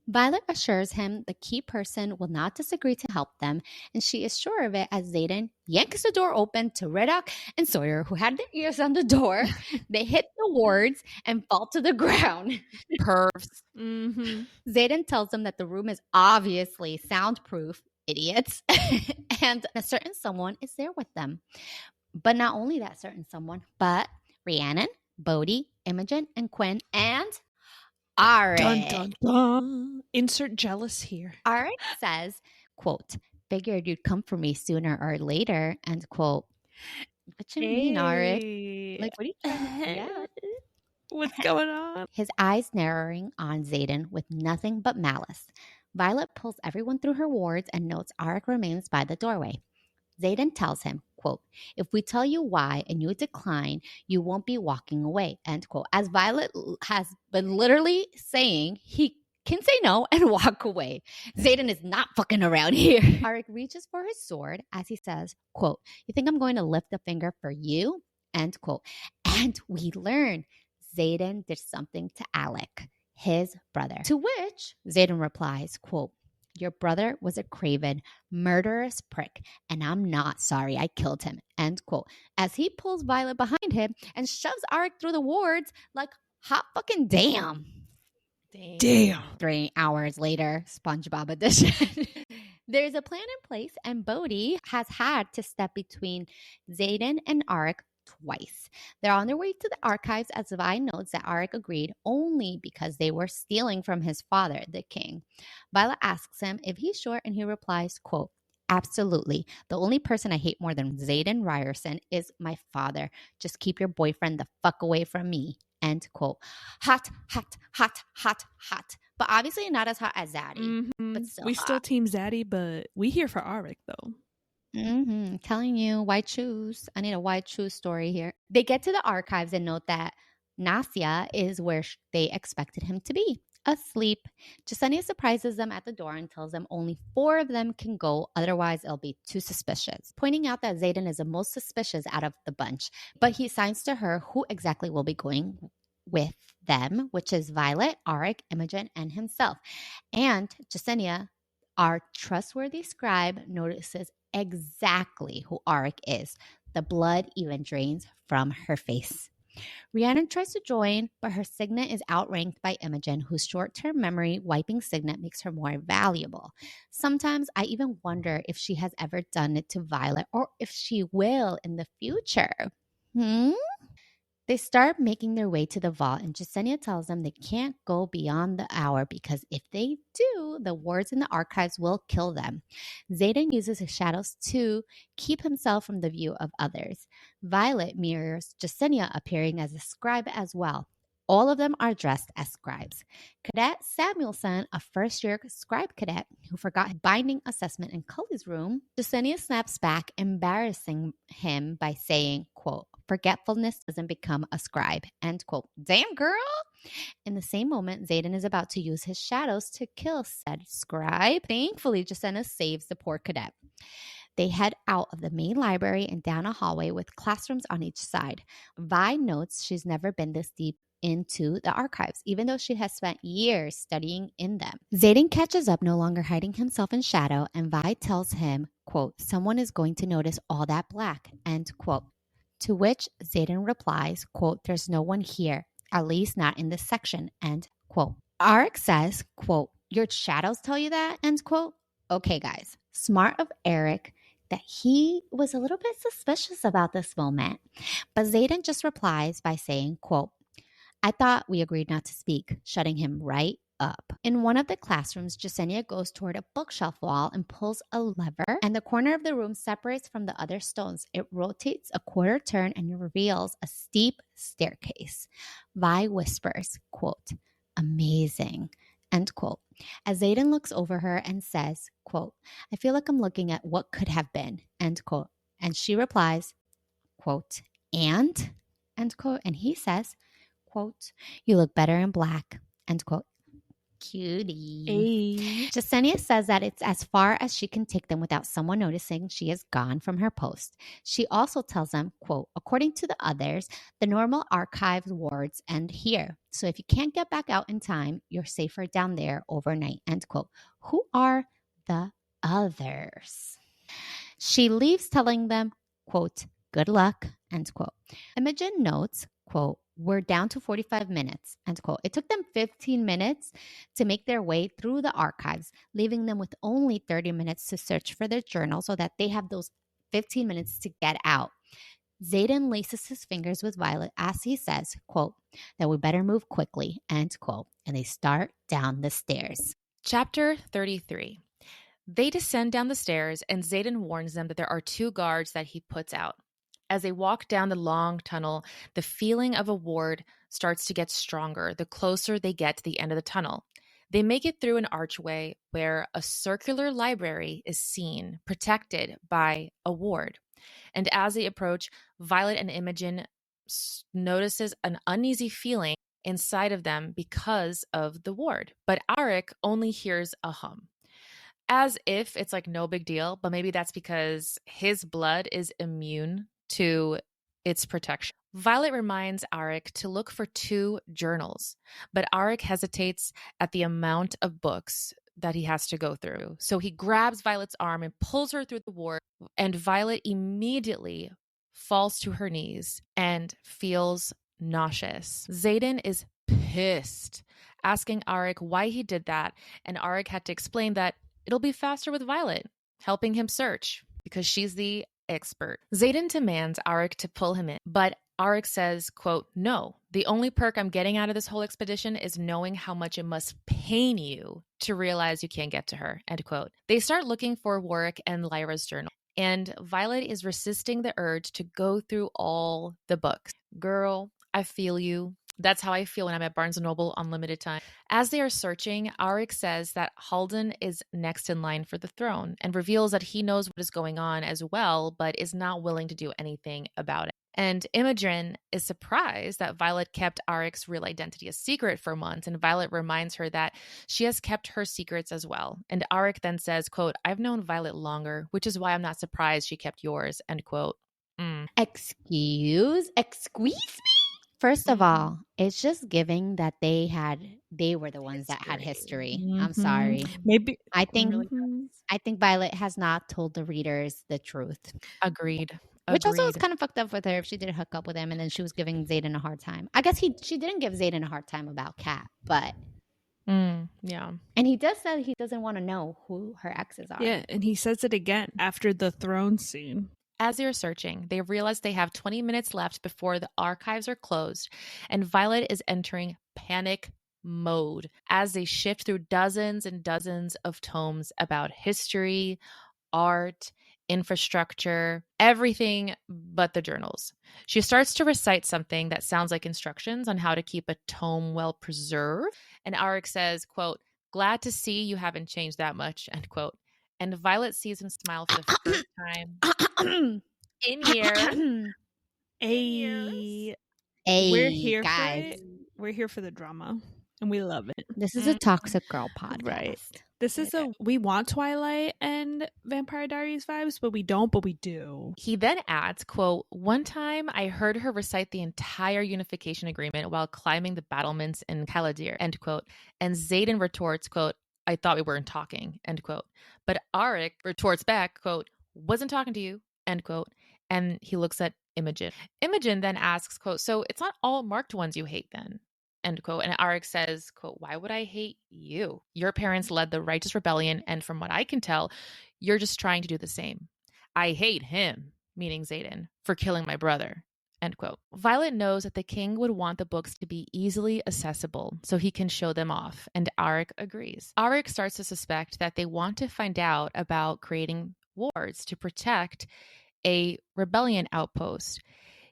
Violet assures him the key person will not disagree to help them, and she is sure of it as Xaden yanks the door open to Ridoc and Sawyer, who had their ears on the door. They hit the wards and fall to the ground. Pervs. Xaden tells them that the room is obviously soundproof, idiots, and a certain someone is there with them. But not only that certain someone, but Rhiannon, Bodhi, Imogen, and Quinn, and Arik. Dun, dun, dun. Insert jealous here. Arik says, quote, "Figured you'd come for me sooner or later," end quote. What you mean, Arik? Like, what are you trying to get? What's going on? His eyes narrowing on Xaden with nothing but malice. Violet pulls everyone through her wards and notes Arik remains by the doorway. Xaden tells him, quote, if we tell you why and you decline, you won't be walking away, end quote. As Violet has been literally saying he can say no and walk away. Xaden is not fucking around here. Arik reaches for his sword as he says, quote, you think I'm going to lift a finger for you? End quote. And we learn Xaden did something to Alec, his brother. To which Xaden replies, quote, your brother was a craven, murderous prick, and I'm not sorry I killed him, end quote. As he pulls Violet behind him and shoves Arik through the wards like hot fucking damn. 3 hours later, SpongeBob edition. There's a plan in place, and Bodhi has had to step between Xaden and Arik twice. They're on their way to the archives as Vi notes that Arik agreed only because they were stealing from his father, the king. Violet asks him if he's sure, and he replies, quote, absolutely. The only person I hate more than Xaden Ryerson is my father. Just keep your boyfriend the fuck away from me, end quote. Hot, hot, hot, hot, hot. But obviously not as hot as Zaddy. But still we hot. still team Zaddy, but we here for Arik though. Telling you, why choose? I need a why choose story here. They get to the archives and note that Nasia is where they expected him to be, asleep. Jasenia surprises them at the door and tells them only 4 of them can go, otherwise it'll be too suspicious, pointing out that Xaden is the most suspicious out of the bunch. But he assigns to her who exactly will be going with them, which is Violet, Arik, Imogen, and himself. And Jasenia, our trustworthy scribe, notices exactly who Arik is. The blood even drains from her face. Rhiannon tries to join, but her signet is outranked by Imogen, whose short-term memory wiping signet makes her more valuable. Sometimes I even wonder if she has ever done it to Violet or if she will in the future. They start making their way to the vault, and Jasenia tells them they can't go beyond the hour because if they do, the wards in the archives will kill them. Xaden uses his shadows to keep himself from the view of others. Violet mirrors Jasenia appearing as a scribe as well. All of them are dressed as scribes. Cadet Samuelson, a first-year scribe cadet who forgot binding assessment in Cully's room, Jasenia snaps back, embarrassing him by saying, quote, forgetfulness doesn't become a scribe, end quote. Damn, girl. In the same moment, Xaden is about to use his shadows to kill said scribe. Thankfully, Jasenia saves the poor cadet. They head out of the main library and down a hallway with classrooms on each side. Vi notes she's never been this deep into the archives, even though she has spent years studying in them. Xaden catches up, no longer hiding himself in shadow, and Vi tells him, quote, someone is going to notice all that black, end quote. To which Xaden replies, quote, there's no one here, at least not in this section, end quote. Arik says, quote, your shadows tell you that, end quote. Okay, guys, smart of Arik that he was a little bit suspicious about this moment. But Xaden just replies by saying, quote, I thought we agreed not to speak, shutting him right up. In one of the classrooms, Jasenia goes toward a bookshelf wall and pulls a lever, and the corner of the room separates from the other stones. It rotates a quarter turn and reveals a steep staircase. Vi whispers, quote, amazing, end quote, as Xaden looks over her and says, quote, I feel like I'm looking at what could have been, end quote. And she replies, quote, and, end quote. And he says, quote, you look better in black, end quote. Cutie. Hey. Jasenia says that it's as far as she can take them without someone noticing she is gone from her post. She also tells them, quote, according to the others, the normal archives wards end here. So if you can't get back out in time, you're safer down there overnight, end quote. Who are the others? She leaves telling them, quote, good luck, end quote. Imogen notes, quote, we're down to 45 minutes, end quote. It took them 15 minutes to make their way through the archives, leaving them with only 30 minutes to search for their journal so that they have those 15 minutes to get out. Xaden laces his fingers with Violet as he says, quote, that we better move quickly, end quote. And they start down the stairs. Chapter 33. They descend down the stairs, and Xaden warns them that there are 2 guards that he puts out. As they walk down the long tunnel, the feeling of a ward starts to get stronger the closer they get to the end of the tunnel. They make it through an archway where a circular library is seen, protected by a ward. And as they approach, Violet and Imogen notices an uneasy feeling inside of them because of the ward. But Arik only hears a hum. As if it's like no big deal, but maybe that's because his blood is immune to its protection. Violet reminds Arik to look for 2 journals, but Arik hesitates at the amount of books that he has to go through. So he grabs Violet's arm and pulls her through the ward, and Violet immediately falls to her knees and feels nauseous. Xaden is pissed, asking Arik why he did that, and Arik had to explain that it'll be faster with Violet, helping him search because she's the expert. Xaden demands Arik to pull him in, but Arik says, quote, "No, the only perk I'm getting out of this whole expedition is knowing how much it must pain you to realize you can't get to her," end quote. They start looking for Warwick and Lyra's journal, and Violet is resisting the urge to go through all the books. Girl, I feel you. That's how I feel when I'm at Barnes & Noble on limited time. As they are searching, Arik says that Halden is next in line for the throne and reveals that he knows what is going on as well, but is not willing to do anything about it. And Imogen is surprised that Violet kept Arik's real identity a secret for months, and Violet reminds her that she has kept her secrets as well. And Arik then says, quote, "I've known Violet longer, which is why I'm not surprised she kept yours," end quote. Excuse me? First of all, it's just giving that they were the ones that had history. I'm sorry. Maybe I think Violet has not told the readers the truth. Agreed. Which also is kind of fucked up with her if she did hook up with him and then she was giving Xaden a hard time. I guess she didn't give Xaden a hard time about Kat, but yeah. And he does say he doesn't want to know who her exes are. Yeah, and he says it again after the throne scene. As they are searching, they realize they have 20 minutes left before the archives are closed, and Violet is entering panic mode as they shift through dozens and dozens of tomes about history, art, infrastructure, everything but the journals. She starts to recite something that sounds like instructions on how to keep a tome well preserved, and Arik says, quote, "Glad to see you haven't changed that much," end quote. And Violet sees him smile for the first time in years. We're here guys. for it. We're here for the drama, and we love it. This is a toxic girl podcast. Right. This is we want Twilight and Vampire Diaries vibes, but we don't, but we do. He then adds, quote, "One time I heard her recite the entire unification agreement while climbing the battlements in Caladir," end quote. And Xaden retorts, quote, "I thought we weren't talking," end quote. But Arik retorts back, quote, "Wasn't talking to you," end quote. And he looks at Imogen. Imogen then asks, quote, "So it's not all marked ones you hate then?" End quote. And Arik says, quote, "Why would I hate you? Your parents led the righteous rebellion, and from what I can tell, you're just trying to do the same. I hate him," meaning Xaden, "for killing my brother." End quote. Violet knows that the king would want the books to be easily accessible so he can show them off, and Arik agrees. Arik starts to suspect that they want to find out about creating wards to protect a rebellion outpost.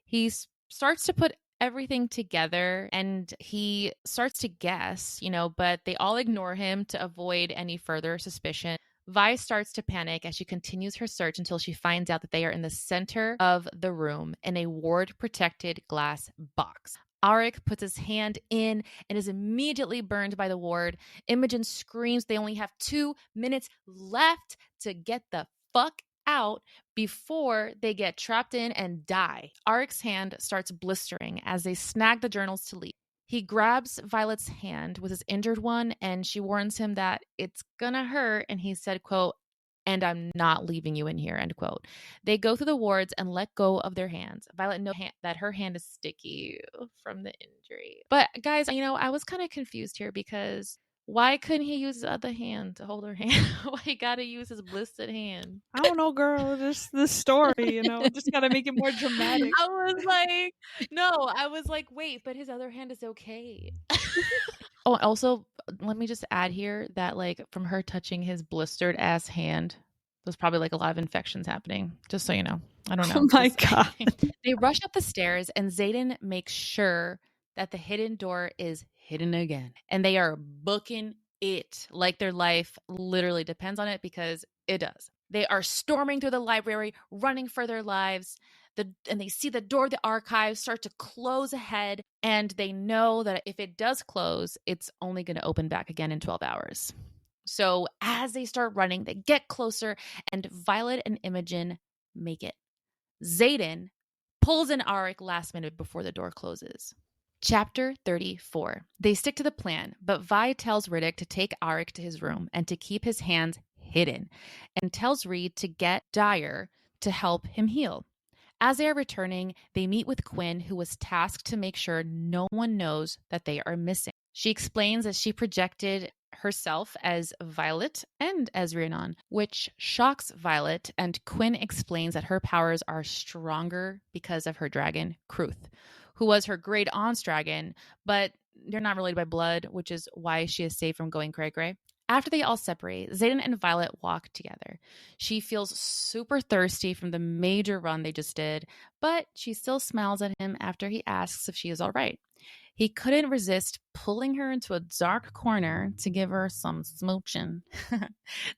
He starts to put everything together and he starts to guess, but they all ignore him to avoid any further suspicion. Vi starts to panic as she continues her search until she finds out that they are in the center of the room in a ward-protected glass box. Arik puts his hand in and is immediately burned by the ward. Imogen screams they only have 2 minutes left to get the fuck out before they get trapped in and die. Arik's hand starts blistering as they snag the journals to leave. He grabs Violet's hand with his injured one, and she warns him that it's gonna hurt, and he said, quote, "And I'm not leaving you in here," end quote. They go through the wards and let go of their hands. Violet knows that her hand is sticky from the injury. But guys, I was kind of confused here because why couldn't he use his other hand to hold her hand? Why he gotta use his blistered hand? I don't know, girl. Just the story, just gotta make it more dramatic. I was like, wait, but his other hand is okay. Oh, also, let me just add here that from her touching his blistered ass hand, There's probably like a lot of infections happening, just so you know. I don't know. Oh my God. They rush up the stairs and Xaden makes sure that the hidden door is hidden again. And they are booking it like their life literally depends on it, because it does. They are storming through the library, running for their lives. And they see the door of the archives start to close ahead. And they know that if it does close, it's only going to open back again in 12 hours. So as they start running, they get closer, and Violet and Imogen make it. Xaden pulls an Auric last minute before the door closes. Chapter 34. They stick to the plan, but Vi tells Ridoc to take Auric to his room and to keep his hands hidden, and tells Reed to get Dyer to help him heal. As they are returning, they meet with Quinn, who was tasked to make sure no one knows that they are missing. She explains that she projected herself as Violet and as Rhiannon, which shocks Violet, and Quinn explains that her powers are stronger because of her dragon, Kruth, who was her great aunt's dragon, but they're not related by blood, which is why she is safe from going cray-cray. After they all separate, Xaden and Violet walk together. She feels super thirsty from the major run they just did, but she still smiles at him after he asks if she is all right. He couldn't resist pulling her into a dark corner to give her some smooching,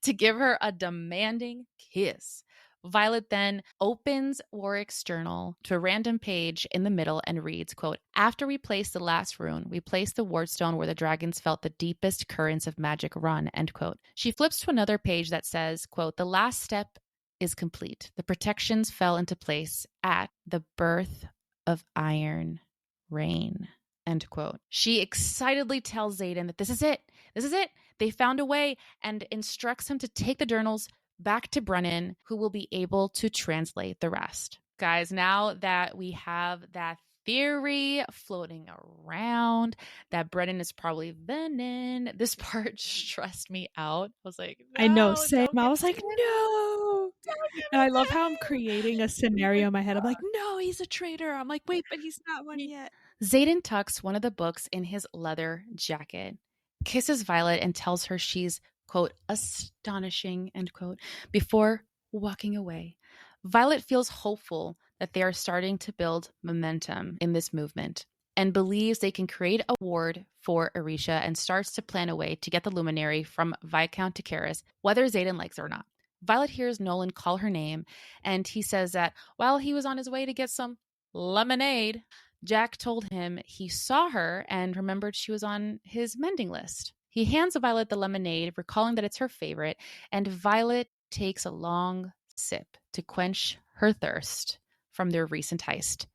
to give her a demanding kiss. Violet then opens Warwick's journal to a random page in the middle and reads, quote, "After we placed the last rune, we placed the wardstone where the dragons felt the deepest currents of magic run," end quote. She flips to another page that says, quote, "The last step is complete. The protections fell into place at the birth of Iron Rain," end quote. She excitedly tells Xaden that this is it. This is it. They found a way, and instructs him to take the journals back to Brennan, who will be able to translate the rest. Guys, now that we have that theory floating around that Brennan is probably Venom, this part stressed me out. I was like, no, I know, same. don't I give was it like, to him. no. Don't give And it I to love how I'm him. creating a scenario in my head. I'm like, no, he's a traitor. I'm like, wait, but he's not one yet. Xaden tucks one of the books in his leather jacket, kisses Violet, and tells her she's, quote, astonishing, end quote, before walking away. Violet feels hopeful that they are starting to build momentum in this movement, and believes they can create a ward for Arisha, and starts to plan a way to get the luminary from Viscount to Karis, whether Xaden likes it or not. Violet hears Nolan call her name, and he says that while he was on his way to get some lemonade, Jack told him he saw her and remembered she was on his mending list. He hands Violet the lemonade, recalling that it's her favorite, and Violet takes a long sip to quench her thirst from their recent heist.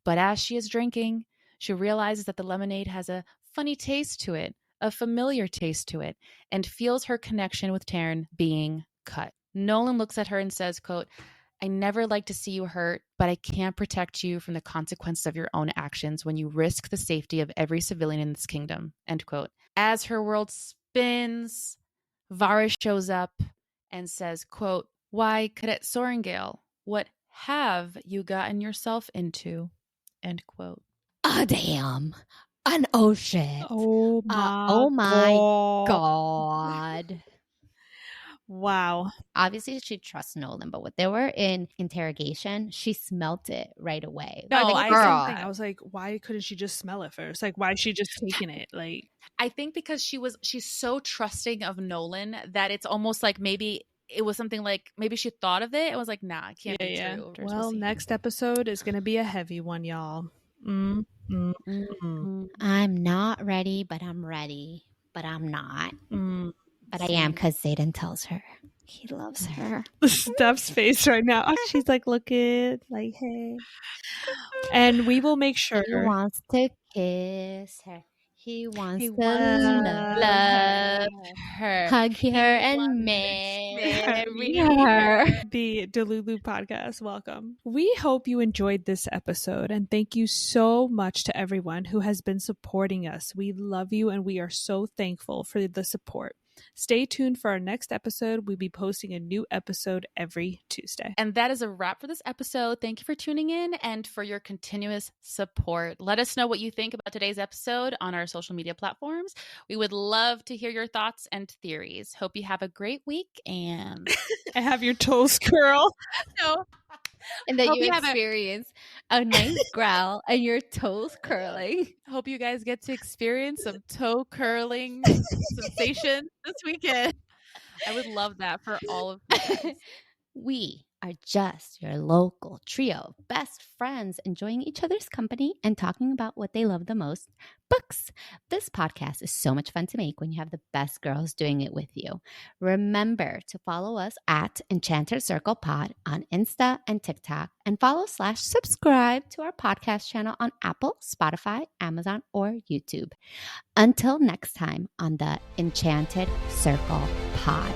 But as she is drinking, she realizes that the lemonade has a funny taste to it, a familiar taste to it, and feels her connection with Tairn being cut. Nolan looks at her and says, quote, "I never like to see you hurt, but I can't protect you from the consequences of your own actions when you risk the safety of every civilian in this kingdom," end quote. As her world spins, Varrish shows up and says, quote, "Why, Cadet Sorengale, what have you gotten yourself into?" End quote. Oh, damn. An ocean. Oh my God. God. Wow. Obviously, she trusts Nolan, but when they were in interrogation, she smelt it right away. No, I I think same thing. I was like, why couldn't she just smell it first? Like, why is she just taking it? Like, I think because she's so trusting of Nolan that it's almost like maybe it was something like maybe she thought of it and was like, nah, it can't be true. Well, next episode is going to be a heavy one, y'all. I'm not ready, but I'm ready. But I'm not. But I am, because Xaden tells her he loves her. Steph's face right now. She's like, looking like, hey. And we will make sure. He wants to kiss her. He wants to love her. Hug her and marry her. The Delulu podcast. Welcome. We hope you enjoyed this episode, and thank you so much to everyone who has been supporting us. We love you, and we are so thankful for the support. Stay tuned for our next episode. We'll be posting a new episode every Tuesday. And that is a wrap for this episode. Thank you for tuning in and for your continuous support. Let us know what you think about today's episode on our social media platforms. We would love to hear your thoughts and theories. Hope you have a great week and I have your toes curl. no. And that Hope you you have experience a nice growl and your toes curling. Hope you guys get to experience some toe curling sensation this weekend. I would love that for all of you guys. We are just your local trio of best friends enjoying each other's company and talking about what they love the most, books. This podcast is so much fun to make when you have the best girls doing it with you. Remember to follow us at Enchanted Circle Pod on Insta and TikTok, and follow/subscribe to our podcast channel on Apple, Spotify, Amazon, or YouTube. Until next time on the Enchanted Circle Pod.